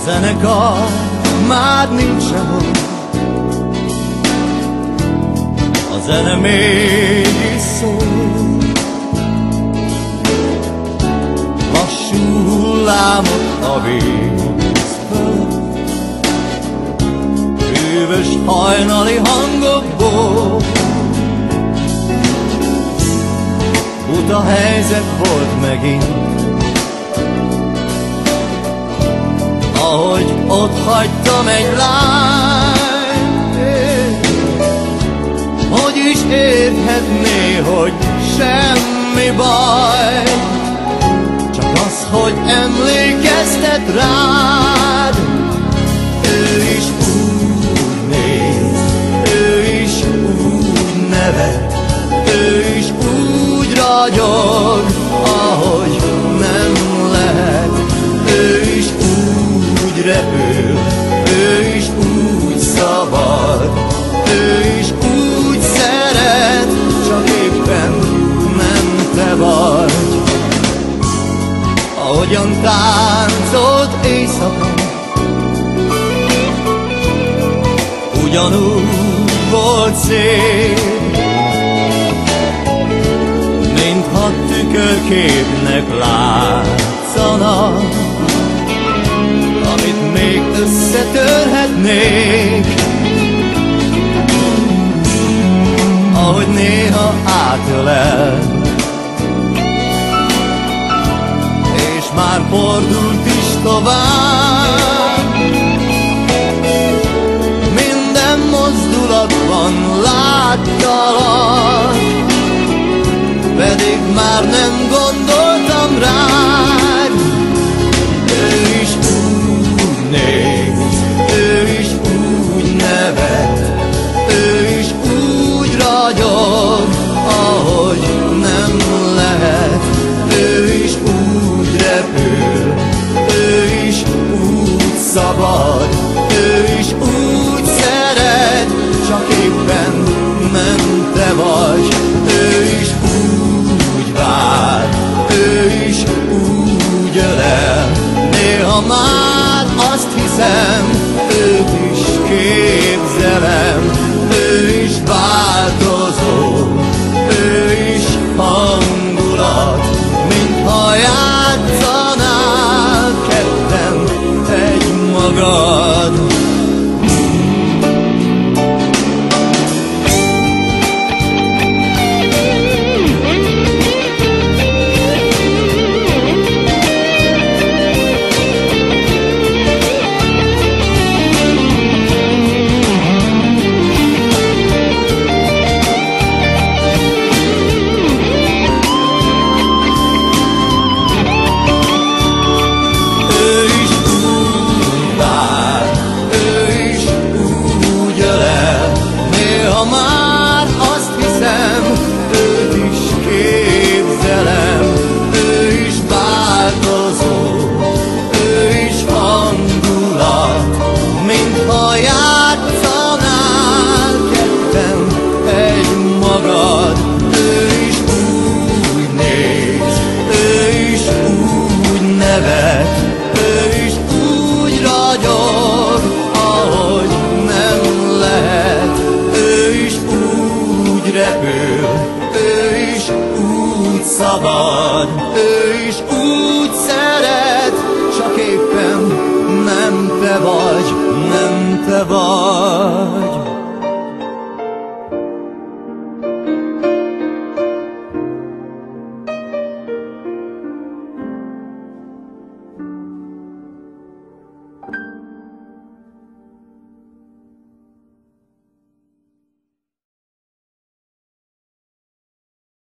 zenekar már nincs sehol, a zene mégis szól. Lassú hullámok a víz fölött, bűvös hajnali hangokból. Buta helyzet volt megint, ahogy ott hagytam egy lányt. Hogy is érthetné, hogy semmi baj, csak az, hogy emlékeztet rád. Ő is úgy néz, ő is úgy nevet, ő is úgy ragyog, ahogy nem lehet. Ő is úgy repül, ő is úgy szabad, ő is úgy szeret, csak éppen nem te vagy. Ahogyan táncolt éjszaka, ugyanúgy volt szép, mintha tükörképnek látszana, amit még összetörhetnék. Ahogy néha átölel, és már fordult is tovább. Minden mozdulatban láttalak, pedig már nem gondoltam rád. Ő is úgy néz, ő is úgy nevet, ő is úgy ragyog, ahogy nem lehet. Ő is úgy repül, ő is úgy szabad, ő is úgy szeret, csak éppen nem te vagy. Ő is úgy vár, ő is úgy ölel, néha már azt hiszem, őt is képzelem. Ő is változó, ő is hangulat, mintha játszanál ketten egymagad. Ő is úgy ragyog, ahogy nem lehet. Ő is úgy repül, ő is úgy szabad, ő is úgy szeret, csak éppen nem te vagy, nem te vagy.